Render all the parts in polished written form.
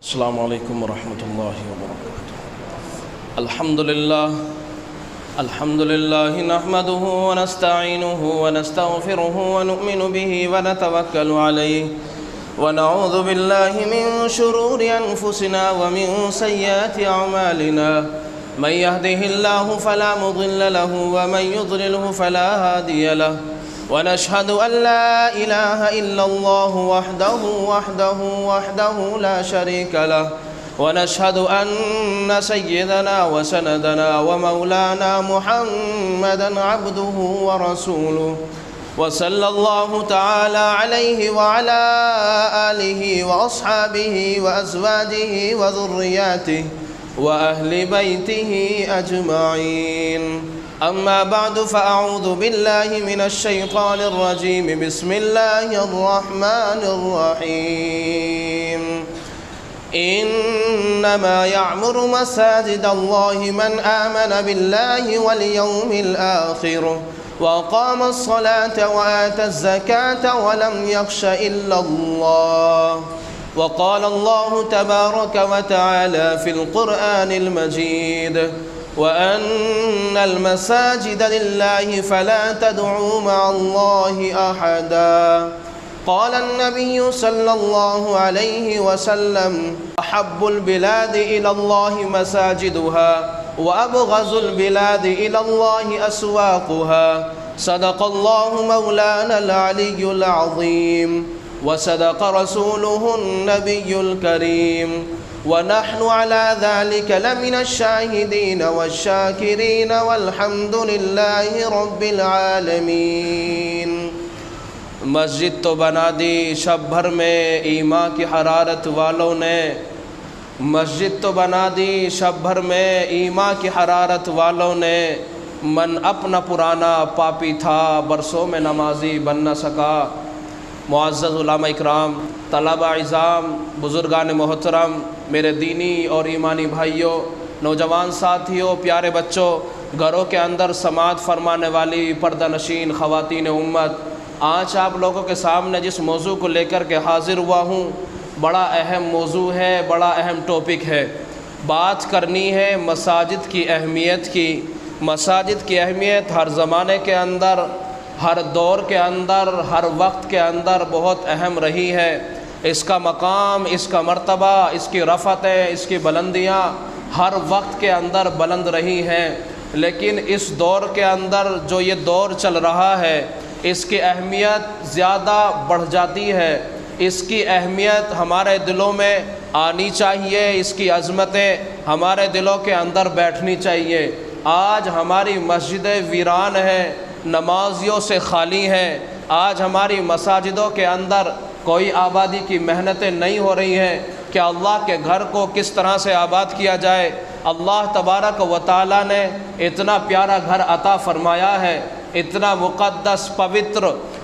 السلام علیکم ورحمۃ اللہ وبرکاتہ۔ الحمد للہ نحمده ونستعینه ونستغفره ونؤمن به ونتوکل علیہ ونعوذ باللہ من شرور انفسنا ومن سیئات اعمالنا من يهده الله فلا مضل له ومن يضلله فلا هادي له ونشهد أن لا إله إلا الله وحده لا شريك له ونشهد أن سيدنا وسندنا ومولانا محمدا عبده ورسوله وصلى الله تعالى عليه وعلى آله وأصحابه وأزواجه وذرياته وأهل بيته أجمعين، أما بعد فأعوذ بالله من الشيطان الرجيم، بسم الله الرحمن الرحيم. إنما يعمر مساجد الله من آمن بالله واليوم الآخر وأقام الصلاة وآتى الزكاة ولم يخش إلا الله. وقال الله تبارك وتعالى في القرآن المجيد: وأن المساجد لله فلا تدعوا مع الله أحدا. قال النبي صلى الله عليه وسلم: أحب البلاد إلى الله مساجدها وأبغض البلاد إلى الله أسواقها. صدق الله مولانا العلي العظيم وصدق رسوله النبي الكريم، ونحن على ذلك لمن الشاهدين والشاكرين والحمد لله رب العالمین. مسجد تو بنا دی شب بھر میں ایمان کی حرارت والوں نے، مسجد تو بنا دی شب بھر میں ایمان کی حرارت والوں نے. من اپنا پرانا پاپی تھا برسوں میں نمازی بن نہ سکا. معزز علماء اکرام، طلبہ اعزام، بزرگان محترم، میرے دینی اور ایمانی بھائیوں، نوجوان ساتھیوں، پیارے بچوں، گھروں کے اندر سماعت فرمانے والی پردہ نشین خواتین امت، آج آپ لوگوں کے سامنے جس موضوع کو لے کر کے حاضر ہوا ہوں، بڑا اہم موضوع ہے، بڑا اہم ٹاپک ہے. بات کرنی ہے مساجد کی اہمیت کی. مساجد کی اہمیت ہر زمانے کے اندر، ہر دور کے اندر، ہر وقت کے اندر بہت اہم رہی ہے. اس کا مقام، اس کا مرتبہ، اس کی رفعتیں، اس کی بلندیاں ہر وقت کے اندر بلند رہی ہیں. لیکن اس دور کے اندر جو یہ دور چل رہا ہے، اس کی اہمیت زیادہ بڑھ جاتی ہے. اس کی اہمیت ہمارے دلوں میں آنی چاہیے، اس کی عظمتیں ہمارے دلوں کے اندر بیٹھنی چاہیے. آج ہماری مسجدیں ویران ہیں، نمازیوں سے خالی ہیں. آج ہماری مساجدوں کے اندر کوئی آبادی کی محنتیں نہیں ہو رہی ہیں کہ اللہ کے گھر کو کس طرح سے آباد کیا جائے. اللہ تبارک و تعالیٰ نے اتنا پیارا گھر عطا فرمایا ہے، اتنا مقدس، پوتر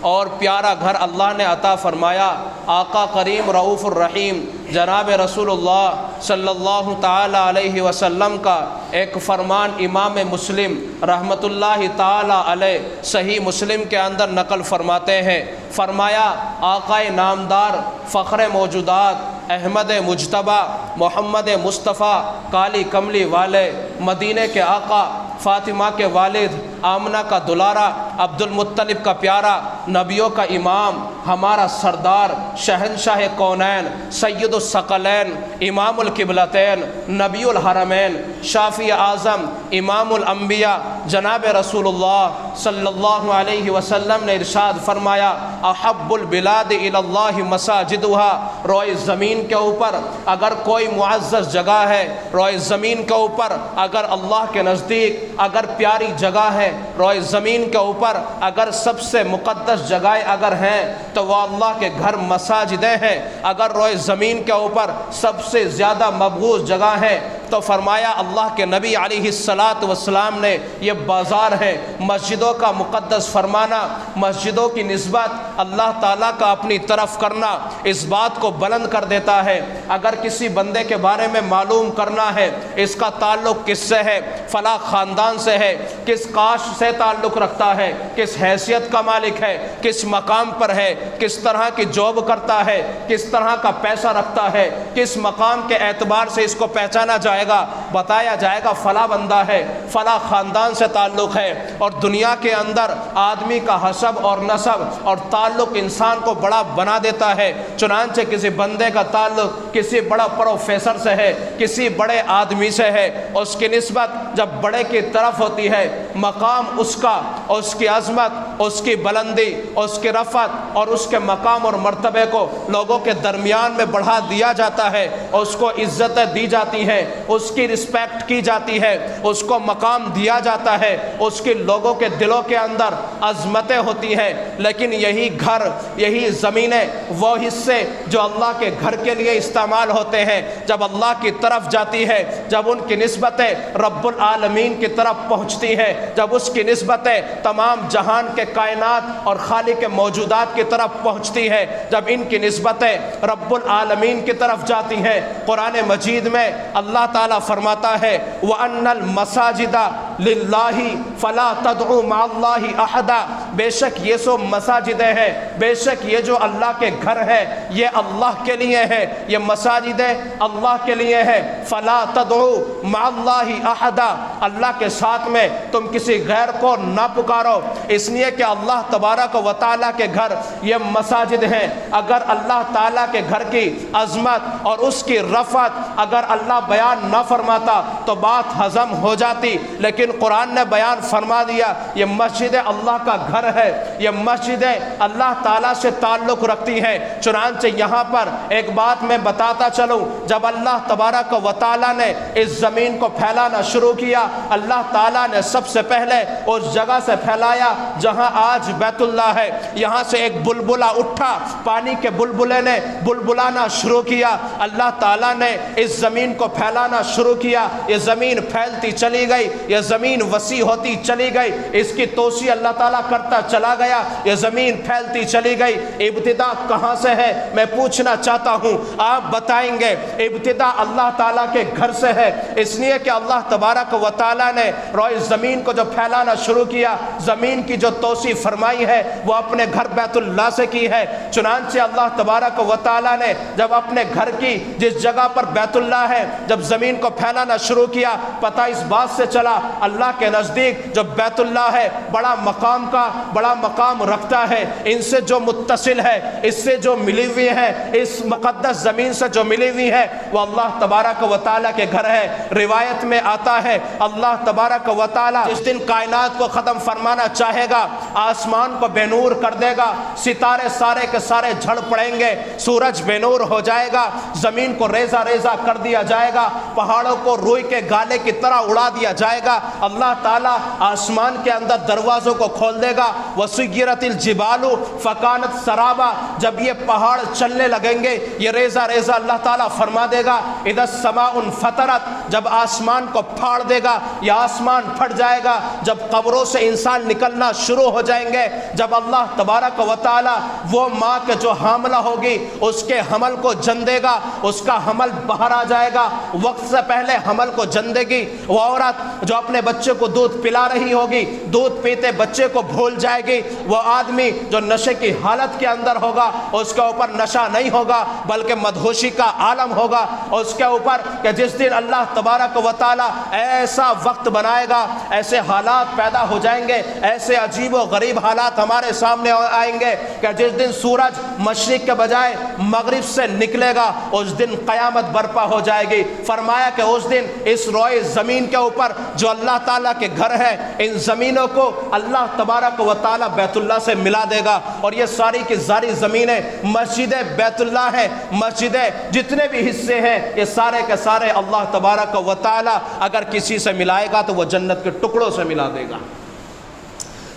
اور پیارا گھر اللہ نے عطا فرمایا. آقا کریم رؤوف الرحیم جناب رسول اللہ صلی اللہ تعالی علیہ وسلم کا ایک فرمان امام مسلم رحمۃ اللہ تعالی علیہ صحیح مسلم کے اندر نقل فرماتے ہیں. فرمایا: آقا نامدار، فخر موجودات، احمد مجتبیٰ، محمد مصطفیٰ، کالی کملی والے، مدینے کے آقا، فاطمہ کے والد، آمنہ کا دلارا، عبد المطلب کا پیارا، نبیوں کا امام، ہمارا سردار، شہنشاہ کونین، سید الثقلین، امام القبلتین، نبی الحرمین، شافی اعظم، امام الانبیاء، جناب رسول اللہ صلی اللہ علیہ وسلم نے ارشاد فرمایا: احب البلاد الی اللہ مساجدها. روئے زمین کے اوپر اگر کوئی معزز جگہ ہے، روئے زمین کے اوپر اگر اللہ کے نزدیک اگر پیاری جگہ ہے، روئے زمین کے اوپر اگر سب سے مقدس جگہیں اگر ہیں تو وہ اللہ کے گھر مساجدیں ہیں. اگر روئے زمین کے اوپر سب سے زیادہ مبغوض جگہ ہے تو فرمایا اللہ کے نبی علیہ الصلاۃ والسلام نے یہ بازار ہے. مسجدوں کا مقدس فرمانا، مسجدوں کی نسبت اللہ تعالیٰ کا اپنی طرف کرنا اس بات کو بلند کر دیتا ہے. اگر کسی بندے کے بارے میں معلوم کرنا ہے اس کا تعلق کس سے ہے، فلاں خاندان سے ہے، کس کاسٹ سے تعلق رکھتا ہے، ہے, کس حیثیت کا مالک ہے, کس مقام پر ہے, کس طرح کی جاب کرتا ہے, کس طرح کا پیسہ رکھتا ہے, کس مقام کے اعتبار سے اس کو پہچانا جائے گا. بتایا جائے گا فلاں بندہ ہے, فلاں خاندان سے تعلق ہے. اور دنیا کے اندر آدمی کا حسب اور نسب اور تعلق انسان کو بڑا بنا دیتا ہے. چنانچہ کسی بندے کا تعلق کسی بڑا پروفیسر سے ہے, کسی بڑے آدمی سے ہے, اس کی نسبت جب بڑے کی طرف ہوتی ہے, مقام اس کا, اس کی عظمت, اس کی بلندی, اس کی رفعت اور اس کے مقام اور مرتبے کو لوگوں کے درمیان میں بڑھا دیا جاتا ہے. اس کو عزتیں دی جاتی ہیں, اس کی رسپیکٹ کی جاتی ہے, اس کو مقام دیا جاتا ہے, اس کی لوگوں کے دلوں کے اندر عظمتیں ہوتی ہیں. لیکن یہی گھر, یہی زمینیں, وہ حصے جو اللہ کے گھر کے لیے استعمال ہوتے ہیں, جب اللہ کی طرف جاتی ہے, جب ان کی نسبتیں رب العالمین کی طرف پہنچتی ہیں, جب اس کی نسبتیں تمام جہان کے کائنات اور خالق موجودات کی طرف پہنچتی ہے, جب ان کی نسبتیں رب العالمین کی طرف جاتی ہیں, قرآن مجید میں اللہ تعالیٰ فرماتا ہے وَأَنَّ الْمَسَاجِدَ لِلَّهِ فَلَا تَدْعُوا مَعَ اللَّهِ أَحَدًا. بے شک یہ سو مساجدیں ہیں, بے شک یہ جو اللہ کے گھر ہے یہ اللہ کے لیے ہے, یہ مساجدیں اللہ کے لیے ہے. فَلَا تَدْعُوا مَعَ اللَّهِ أَحَدًا, اللہ کے ساتھ میں تم کسی غیر کو نہ پکارو, اس لیے کہ اللہ تبارک و تعالیٰ کے گھر یہ مساجد ہیں. اگر اللہ تعالیٰ کے گھر کی عظمت اور اس کی رفعت اگر اللہ بیان نہ فرماتا تو بات ہضم ہو جاتی, لیکن قرآن نے بیان فرما دیا یہ مسجد اللہ کا گھر ہے, یہ مسجدیں اللہ تعالیٰ سے تعلق رکھتی ہیں. چنانچہ یہاں پر ایک بات میں بتاتا چلوں, جب اللہ تبارک و تعالیٰ نے اس زمین کو پھیلانا شروع کیا, اللہ تعالیٰ نے سب سے پہلے اس جگہ سے پھیلایا جہاں آج بیت اللہ ہے. یہاں سے ایک بلبلہ اٹھا, پانی کے بلبلے نے بلبلانا شروع کیا, اللہ تعالیٰ نے اس زمین کو پھیلانا شروع کیا. یہ زمین پھیلتی چلی گئی, یہ زمین وسیع ہوتی چلی گئی, اس کی توسیع اللہ تعالیٰ کرتا چلا گیا, یہ زمین پھیلتی چلی گئی. ابتدا کہاں سے ہے میں پوچھنا چاہتا ہوں, آپ بتائیں گے ابتدا اللہ تعالیٰ کے گھر سے ہے, اس لیے کہ اللہ تبارک و تعالیٰ نے اس زمین کو جو پھیلانا شروع کیا, زمین کی جو توسیع فرمائی ہے وہ اپنے گھر بیت اللہ سے کی ہے. چنانچہ اللہ تبارک و تعالیٰ نے جب اپنے گھر کی جس جگہ پر بیت اللہ ہے جب زمین کو پھیلانا شروع کیا, پتہ اس بات سے چلا اللہ کے نزدیک جو بیت اللہ ہے بڑا مقام کا بڑا مقام رکھتا ہے. ان سے جو متصل ہے, اس سے جو ملی ہوئی ہے, اس مقدس زمین سے جو ملی ہوئی ہے وہ اللہ تبارک و تعالیٰ کے گھر ہے. روایت میں آتا ہے اللہ تبارک و تعالیٰ جس دن کائنات کو ختم فرمانا چاہے گا, آسمان کو بے نور کر دے گا, ستارے سارے کے سارے جھڑ پڑیں گے, سورج بے نور ہو جائے گا, زمین کو ریزہ ریزہ کر دیا جائے گا, پہاڑوں کو روئی کے گالے کی طرح اڑا دیا جائے گا. اللہ تعالیٰ آسمان کے اندر دروازوں کو کھول دے گا. وَسُيِّرَتِ الْجِبَالُ فَكَانَتْ سَرَابًا, جب یہ پہاڑ چلنے لگیں گے یہ ریزہ ریزہ اللہ تعالیٰ فرما دے گا. اِذَا السَّمَاءُ انْفَطَرَتْ, جب آسمان کو پھاڑ دے گا یا آسمان پھٹ جائے گا, جب قبروں سے انسان نکلنا شروع ہو جائیں گے, جب اللہ تبارک و تعالیٰ وہ ماں کے جو حاملہ ہوگی اس کے حمل کو جن دے گا, اس کا حمل باہر آ جائے گا, وقت سے پہلے حمل کو جن دے گی. وہ عورت جو اپنے بچے کو دودھ پلا رہی ہوگی دودھ پیتے بچے کو بھول جائے گی. وہ آدمی جو نشے کی حالت کے اندر ہوگا اس کے اوپر نشہ نہیں ہوگا بلکہ مدہوشی کا عالم ہوگا اس کے اوپر, کہ جس دن اللہ تبارک و تعالیٰ ایسا وقت بنائے گا, ایسے حالات پیدا ہو جائیں گے, ایسے عجیب و غریب حالات ہمارے سامنے آئیں گے کہ جس دن سورج مشرق کے بجائے مغرب سے نکلے گا اس دن قیامت برپا ہو جائے گی. فرمایا کہ اس دن اس روئے زمین کے اوپر جو اللہ تعالیٰ کے گھر ہے ان زمینوں کو اللہ تبارک و تعالیٰ بیت اللہ سے ملا دے گا, اور یہ ساری کی ساری زمینیں مسجد بیت اللہ ہیں. مسجدیں جتنے بھی حصے ہیں یہ سارے کے سارے اللہ تبارک و تعالیٰ اگر کسی سے ملائے گا تو وہ جنت کے ٹکڑوں سے ملا دے گا.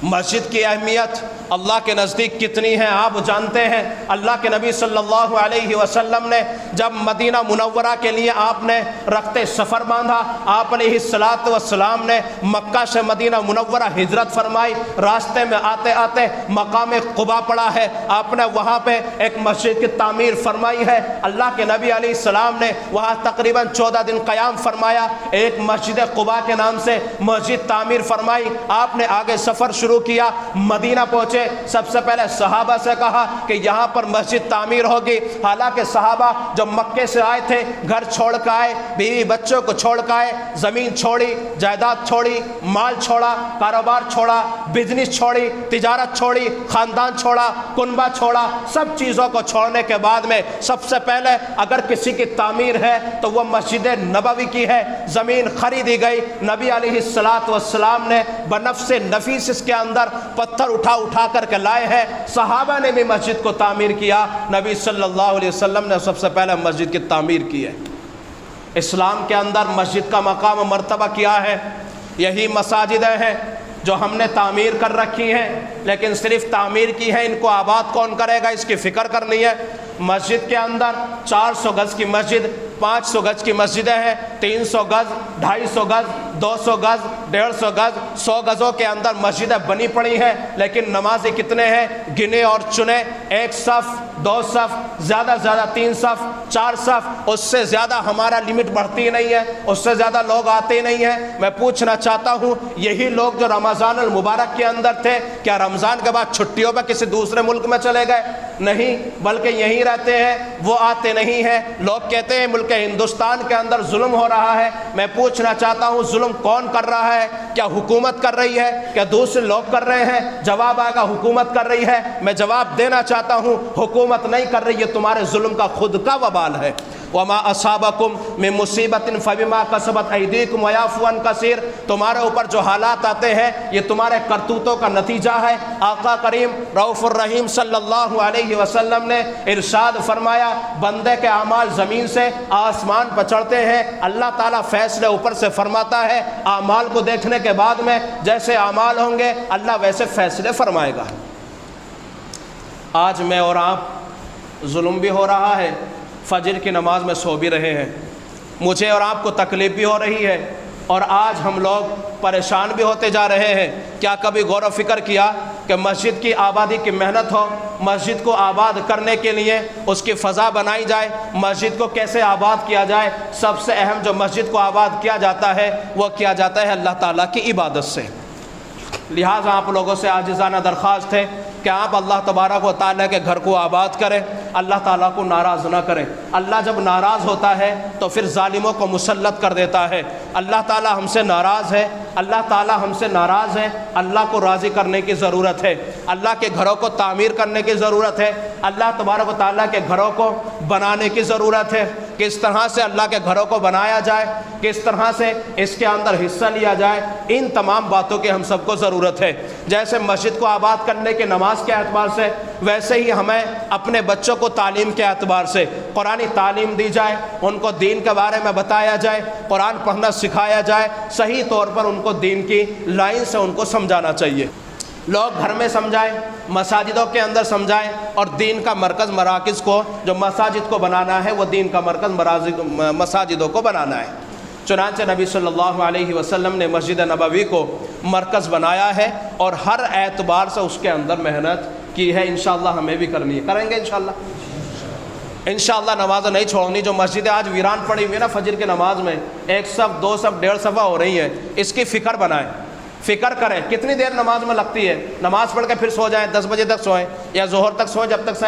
مسجد کی اہمیت اللہ کے نزدیک کتنی ہے آپ جانتے ہیں. اللہ کے نبی صلی اللہ علیہ وسلم نے جب مدینہ منورہ کے لیے آپ نے رخت سفر باندھا, آپ علیہ الصلاۃ والسلام نے مکہ سے مدینہ منورہ ہجرت فرمائی. راستے میں آتے آتے مقام قباء پڑا ہے, آپ نے وہاں پہ ایک مسجد کی تعمیر فرمائی ہے. اللہ کے نبی علیہ السلام نے وہاں تقریباً 14 دن قیام فرمایا. ایک مسجد قباء کے نام سے مسجد تعمیر فرمائی. آپ نے آگے سفر شروع شروع کیا، مدینہ پہنچے، سب سے پہلے صحابہ سے کہا کہ یہاں پر مسجد تعمیر ہوگی۔ حالانکہ صحابہ جو مکے سے آئے تھے، گھر چھوڑ کر آئے، بیوی بچوں کو چھوڑ کر آئے، زمین چھوڑی، جائیداد چھوڑی، مال چھوڑا، کاروبار چھوڑا، بزنس چھوڑی، تجارت چھوڑی، خاندان چھوڑا، کنبہ چھوڑا، سب چیزوں کو چھوڑنے کے بعد میں سب سے پہلے اگر کسی کی تعمیر ہے تو وہ مسجد نبوی کی ہے۔ زمین خریدی گئی، نبی علیہ السلام نے بنفس نفیس اس کے اندر پتھر اٹھا کر کے لائے ہیں۔ صحابہ نے بھی مسجد کو تعمیر کیا، نبی صلی اللہ علیہ وسلم نے سب سے پہلے مسجد کی تعمیر کی ہے۔ اسلام کے اندر مسجد کا مقام و مرتبہ کیا ہے؟ یہی مساجدیں ہیں جو ہم نے تعمیر کر رکھی ہیں، لیکن صرف تعمیر کی ہے، ان کو آباد کون کرے گا اس کی فکر کرنی ہے۔ مسجد کے اندر 400 گز کی مسجد، 500 گز کی مسجدیں ہیں، 300 گز، 250 گز، 200 گز، 150 گز، 100 گزوں کے اندر مسجدیں بنی پڑی ہیں، لیکن نمازی کتنے ہیں؟ گنے اور چنے، 1 صف، 2 صف، زیادہ زیادہ 3 صف، 4 صف، اس سے زیادہ ہمارا لمٹ بڑھتی نہیں ہے، اس سے زیادہ لوگ آتے نہیں ہیں۔ میں پوچھنا چاہتا ہوں، یہی لوگ جو رمضان المبارک کے اندر تھے، کیا رمضان کے بعد چھٹیوں پہ کسی دوسرے ملک میں چلے گئے؟ نہیں، بلکہ یہیں رہتے ہیں، وہ آتے نہیں ہیں۔ لوگ کہتے ہیں ملک ہندوستان کے اندر ظلم ہو رہا ہے۔ میں پوچھنا چاہتا ہوں، ظلم کون کر رہا ہے؟ کیا حکومت کر رہی ہے؟ کیا دوسرے لوگ کر رہے ہیں؟ جواب آئے گا حکومت کر رہی ہے۔ میں جواب دینا چاہتا ہوں، حکومت نہیں کر رہی، یہ تمہارے ظلم کا خود کا وبال ہے۔ وما اصابکم من مصیبت فبما کسبت ایدیکم ویعفو عن کثیر، تمہارے اوپر جو حالات آتے ہیں یہ تمہارے کرتوتوں کا نتیجہ ہے۔ آقا کریم رؤوف الرحیم صلی اللہ علیہ وسلم نے ارشاد فرمایا، بندے کے اعمال زمین سے آسمان پر چڑھتے ہیں، اللہ تعالیٰ فیصلے اوپر سے فرماتا ہے، اعمال کو دیکھنے کے بعد میں جیسے اعمال ہوں گے اللہ ویسے فیصلے فرمائے گا۔ آج میں اور آپ ظلم بھی ہو رہا ہے، فجر کی نماز میں سو بھی رہے ہیں، مجھے اور آپ کو تکلیف بھی ہو رہی ہے، اور آج ہم لوگ پریشان بھی ہوتے جا رہے ہیں۔ کیا کبھی غور و فکر کیا کہ مسجد کی آبادی کی محنت ہو، مسجد کو آباد کرنے کے لیے اس کی فضا بنائی جائے، مسجد کو کیسے آباد کیا جائے؟ سب سے اہم جو مسجد کو آباد کیا جاتا ہے وہ کیا جاتا ہے اللہ تعالیٰ کی عبادت سے۔ لہٰذا آپ لوگوں سے عاجزانہ درخواست ہے کہ آپ اللہ تبارک و تعالیٰ کے گھر کو آباد کریں، اللہ تعالیٰ کو ناراض نہ کریں۔ اللہ جب ناراض ہوتا ہے تو پھر ظالموں کو مسلط کر دیتا ہے۔ اللہ تعالیٰ ہم سے ناراض ہے، اللہ تعالیٰ ہم سے ناراض ہے، اللہ کو راضی کرنے کی ضرورت ہے، اللہ کے گھروں کو تعمیر کرنے کی ضرورت ہے، اللہ تبارک و تعالیٰ کے گھروں کو بنانے کی ضرورت ہے۔ کس طرح سے اللہ کے گھروں کو بنایا جائے، کس طرح سے اس کے اندر حصہ لیا جائے، ان تمام باتوں کی ہم سب کو ضرورت ہے۔ جیسے مسجد کو آباد کرنے کے نماز کے اعتبار سے، ویسے ہی ہمیں اپنے بچوں کو تعلیم کے اعتبار سے قرآنی تعلیم دی جائے، ان کو دین کے بارے میں بتایا جائے، قرآن پڑھنا سکھایا جائے، صحیح طور پر ان کو دین کی لائن سے ان کو سمجھانا چاہیے۔ لوگ گھر میں سمجھائیں، مساجدوں کے اندر سمجھائیں، اور دین کا مرکز مراکز کو جو مساجد کو بنانا ہے وہ دین کا مرکز مساجدوں کو بنانا ہے۔ چنانچہ نبی صلی اللہ علیہ وسلم نے مسجد نبوی کو مرکز بنایا ہے، اور ہر اعتبار سے اس کے اندر محنت کی ہے۔ انشاءاللہ ہمیں بھی کرنی ہے، کریں گے انشاءاللہ۔ انشاءاللہ نمازیں نہیں چھوڑنی۔ جو مسجدیں آج ویران پڑی ہوئی ہے نا فجر کی نماز میں، 1 صف 2 صف 1.5 صفحہ ہو رہی ہیں، اس کی فکر بنائیں، فکر کریں کتنی دیر نماز میں لگتی ہے۔ نماز پڑھ کے پھر سو جائیں، 10 بجے تک سوئیں یا ظہر تک سوئیں، جب تک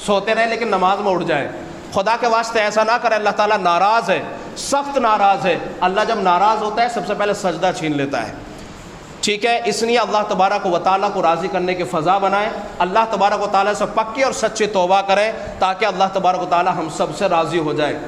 سوتے رہیں لیکن نماز میں اٹھ جائیں۔ خدا کے واسطے ایسا نہ کریں، اللہ تعالیٰ ناراض ہے، سخت ناراض ہے۔ اللہ جب ناراض ہوتا ہے سب سے پہلے سجدہ چھین لیتا ہے، ٹھیک ہے؟ اس لیے اللہ تبارک و تعالیٰ کو راضی کرنے کی فضا بنائیں، اللہ تبارک و تعالیٰ سے پکی اور سچی توبہ کریں، تاکہ اللہ تبارک و تعالیٰ ہم سب سے راضی ہو جائے۔